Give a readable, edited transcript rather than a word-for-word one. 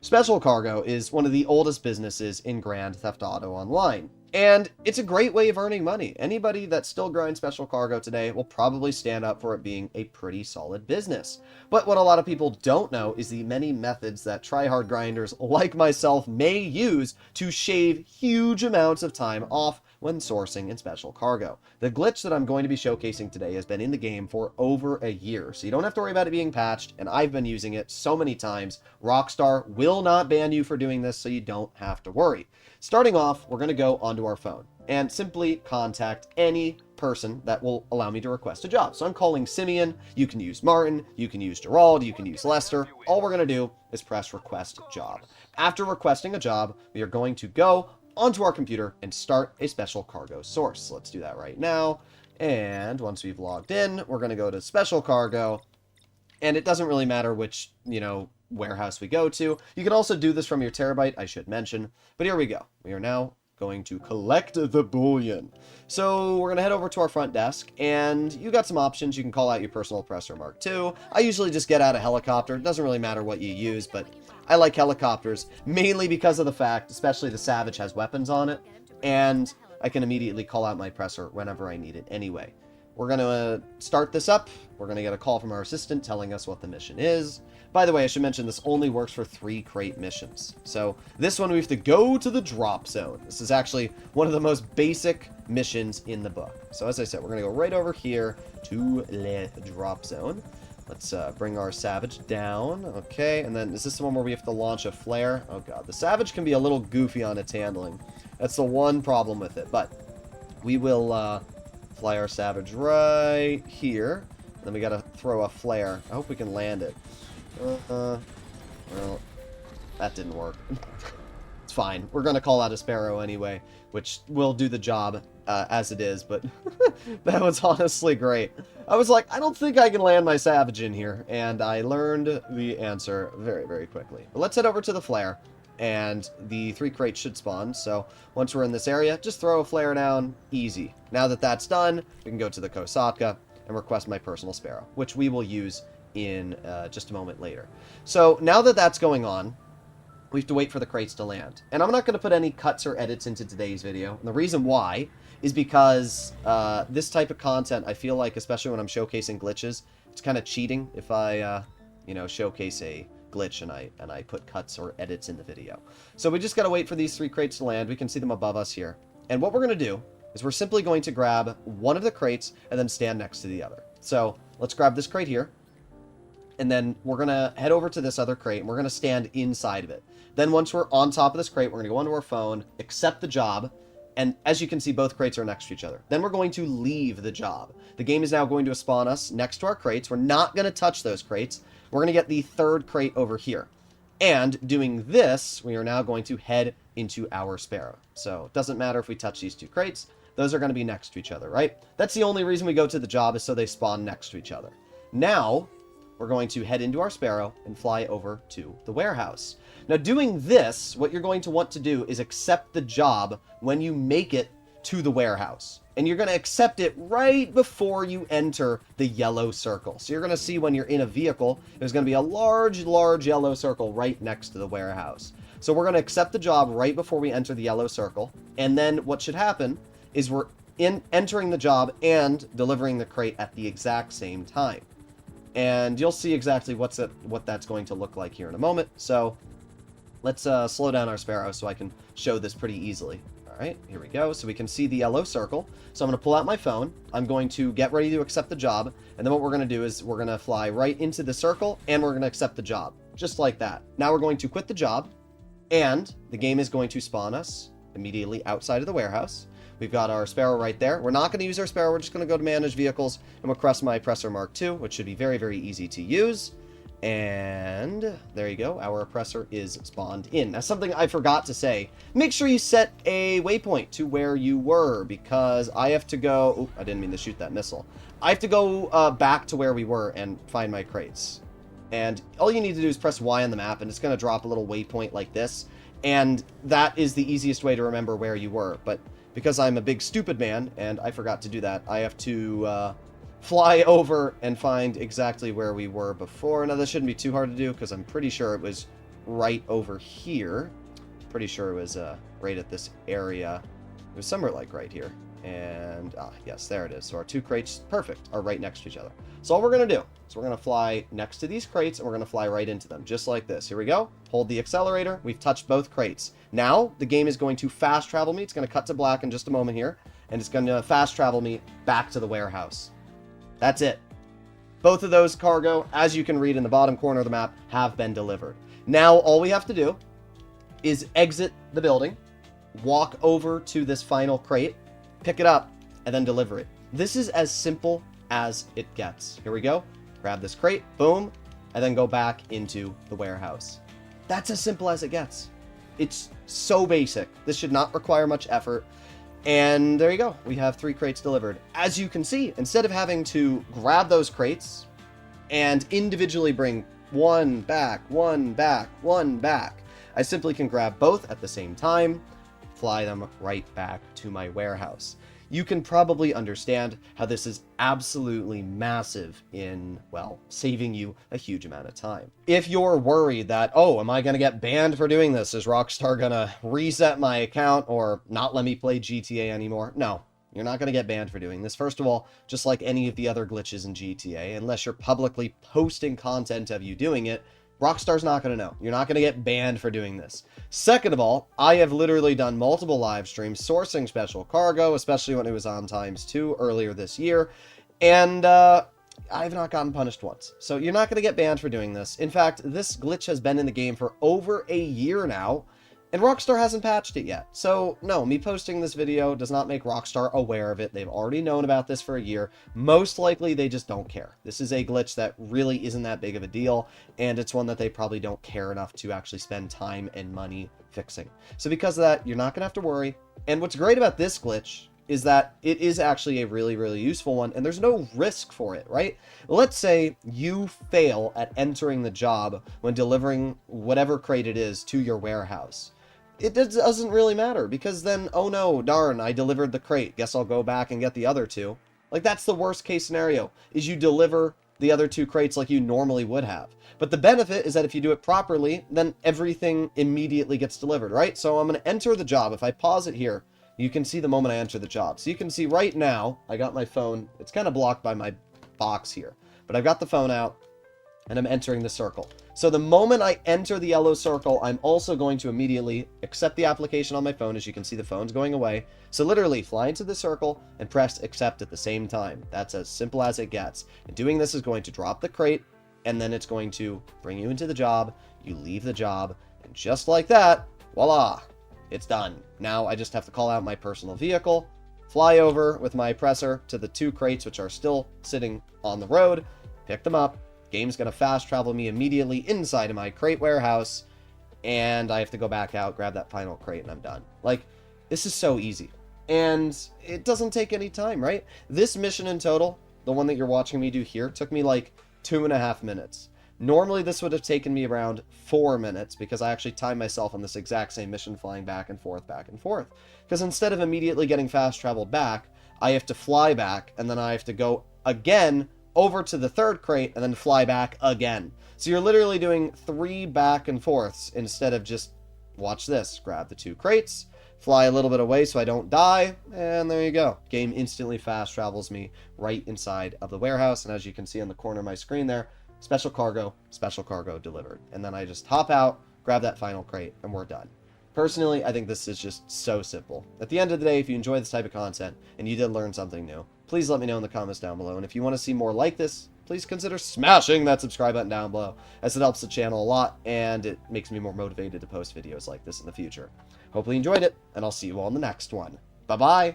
Special Cargo is one of the oldest businesses in Grand Theft Auto Online, and it's a great way of earning money. Anybody that still grinds Special Cargo today will probably stand up for it being a pretty solid business. But what a lot of people don't know is the many methods that tryhard grinders like myself may use to shave huge amounts of time off when sourcing in Special Cargo. The glitch that I'm going to be showcasing today has been in the game for over a year, so you don't have to worry about it being patched, and I've been using it so many times. Rockstar will not ban you for doing this, so you don't have to worry. Starting off, we're going to go onto our phone and simply contact any person that will allow me to request a job. So I'm calling Simeon, you can use Martin, you can use Gerald, you can use Lester. All we're going to do is press request job. After requesting a job, we are going to go onto our computer and start a Special Cargo source. So let's do that right now. And once we've logged in, we're going to go to Special Cargo. And it doesn't really matter which, warehouse we go to. You can also do this from your terabyte, I should mention. But here we go. We are now going to collect the bullion. So we're going to head over to our front desk, and you got some options. You can call out your personal oppressor Mark II. I usually just get out a helicopter. It doesn't really matter what you use, but I like helicopters, mainly because of the fact, especially the Savage has weapons on it, and I can immediately call out my oppressor whenever I need it anyway. We're going to start this up. We're going to get a call from our assistant telling us what the mission is. By the way, I should mention this only works for 3 crate missions. So this one we have to go to the drop zone. This is actually one of the most basic missions in the book. So as I said, we're going to go right over here to the drop zone. Let's bring our Savage down. Okay, and then is this the one where we have to launch a flare? Oh god, the Savage can be a little goofy on its handling. That's the one problem with it. But we will fly our Savage right here. Then we got to throw a flare. I hope we can land it. Well, that didn't work. It's fine. We're going to call out a Sparrow anyway, which will do the job as it is, but that was honestly great. I was like, I don't think I can land my Savage in here, and I learned the answer very, very quickly. But let's head over to the flare, and the 3 crates should spawn, so once we're in this area, just throw a flare down, easy. Now that that's done, we can go to the Kosatka and request my personal Sparrow, which we will use in just a moment later. So now that that's going on, we have to wait for the crates to land. And I'm not going to put any cuts or edits into today's video. And the reason why is because this type of content, I feel like, especially when I'm showcasing glitches, it's kind of cheating if I, showcase a glitch and I put cuts or edits in the video. So we just got to wait for these 3 crates to land. We can see them above us here. And what we're going to do is we're simply going to grab one of the crates and then stand next to the other. So let's grab this crate here. And then we're going to head over to this other crate, and we're going to stand inside of it. Then once we're on top of this crate, we're going to go onto our phone, accept the job, and as you can see, both crates are next to each other. Then we're going to leave the job. The game is now going to spawn us next to our crates. We're not going to touch those crates. We're going to get the 3rd crate over here. And doing this, we are now going to head into our Sparrow. So it doesn't matter if we touch these 2 crates. Those are going to be next to each other, right? That's the only reason we go to the job, is so they spawn next to each other. Now we're going to head into our Sparrow and fly over to the warehouse. Now, doing this, what you're going to want to do is accept the job when you make it to the warehouse. And you're going to accept it right before you enter the yellow circle. So you're going to see when you're in a vehicle, there's going to be a large, large yellow circle right next to the warehouse. So we're going to accept the job right before we enter the yellow circle. And then what should happen is we're entering the job and delivering the crate at the exact same time. And you'll see exactly what that's going to look like here in a moment. So let's slow down our Sparrow so I can show this pretty easily. All right, here we go. So we can see the yellow circle. So I'm going to pull out my phone. I'm going to get ready to accept the job. And then what we're going to do is we're going to fly right into the circle, and we're going to accept the job. Just like that. Now we're going to quit the job, and the game is going to spawn us immediately outside of the warehouse. We've got our Sparrow right there. We're not going to use our Sparrow. We're just going to go to Manage Vehicles and request my Oppressor Mark II, which should be very, very easy to use. And there you go. Our Oppressor is spawned in. Now, something I forgot to say. Make sure you set a waypoint to where you were, because I have to go... Oh, I didn't mean to shoot that missile. I have to go back to where we were and find my crates. And all you need to do is press Y on the map, and it's going to drop a little waypoint like this. And that is the easiest way to remember where you were. But because I'm a big stupid man, and I forgot to do that, I have to fly over and find exactly where we were before. Now, this shouldn't be too hard to do, because I'm pretty sure it was right over here. Pretty sure it was right at this area. It was somewhere like right here. And, yes, there it is. So our 2 crates, perfect, are right next to each other. So all we're going to do is we're going to fly next to these crates, and we're going to fly right into them, just like this. Here we go. Hold the accelerator. We've touched both crates. Now, the game is going to fast travel me. It's going to cut to black in just a moment here, and it's going to fast travel me back to the warehouse. That's it. Both of those cargo, as you can read in the bottom corner of the map, have been delivered. Now, all we have to do is exit the building, walk over to this final crate, pick it up, and then deliver it. This is as simple as it gets. Here we go. Grab this crate, boom, and then go back into the warehouse. That's as simple as it gets. It's so basic. This should not require much effort. And there you go. We have 3 crates delivered. As you can see, instead of having to grab those crates and individually bring one back, one back, one back, I simply can grab both at the same time, fly them right back to my warehouse. You can probably understand how this is absolutely massive in, well, saving you a huge amount of time. If you're worried that, oh, am I going to get banned for doing this? Is Rockstar going to reset my account or not let me play GTA anymore? No, you're not going to get banned for doing this. First of all, just like any of the other glitches in GTA, unless you're publicly posting content of you doing it, Rockstar's not going to know. You're not going to get banned for doing this. Second of all, I have literally done multiple live streams sourcing special cargo, especially when it was on ×2 earlier this year, and I've not gotten punished once. So you're not going to get banned for doing this. In fact, this glitch has been in the game for over a year now, and Rockstar hasn't patched it yet. So, no, me posting this video does not make Rockstar aware of it. They've already known about this for a year. Most likely, they just don't care. This is a glitch that really isn't that big of a deal, and it's one that they probably don't care enough to actually spend time and money fixing. So because of that, you're not going to have to worry. And what's great about this glitch is that it is actually a really, really useful one, and there's no risk for it, right? Let's say you fail at entering the job when delivering whatever crate it is to your warehouse. It doesn't really matter, because then, oh no, darn, I delivered the crate. Guess I'll go back and get the other 2. Like, that's the worst case scenario, is you deliver the other 2 crates like you normally would have. But the benefit is that if you do it properly, then everything immediately gets delivered, right? So I'm going to enter the job. If I pause it here, you can see the moment I enter the job. So you can see right now, I got my phone. It's kind of blocked by my box here, but I've got the phone out, and I'm entering the circle. So the moment I enter the yellow circle, I'm also going to immediately accept the application on my phone. As you can see, the phone's going away. So literally fly into the circle and press accept at the same time. That's as simple as it gets. And doing this is going to drop the crate, and then it's going to bring you into the job. You leave the job, and just like that, voila, it's done. Now I just have to call out my personal vehicle, fly over with my presser to the 2 crates, which are still sitting on the road, pick them up. Game's going to fast travel me immediately inside of my crate warehouse, and I have to go back out, grab that final crate, and I'm done. Like, this is so easy. And it doesn't take any time, right? This mission in total, the one that you're watching me do here, took me like 2.5 minutes. Normally, this would have taken me around 4 minutes, because I actually timed myself on this exact same mission flying back and forth, Because instead of immediately getting fast traveled back, I have to fly back, and then I have to go again over to the 3rd crate, and then fly back again. So you're literally doing 3 back and forths instead of just, watch this, grab the 2 crates, fly a little bit away so I don't die, and there you go. Game instantly fast travels me right inside of the warehouse, and as you can see on the corner of my screen there, special cargo delivered. And then I just hop out, grab that final crate, and we're done. Personally, I think this is just so simple. At the end of the day, if you enjoy this type of content and you did learn something new, please let me know in the comments down below. And if you want to see more like this, please consider smashing that subscribe button down below, as it helps the channel a lot and it makes me more motivated to post videos like this in the future. Hopefully you enjoyed it, and I'll see you all in the next one. Bye-bye!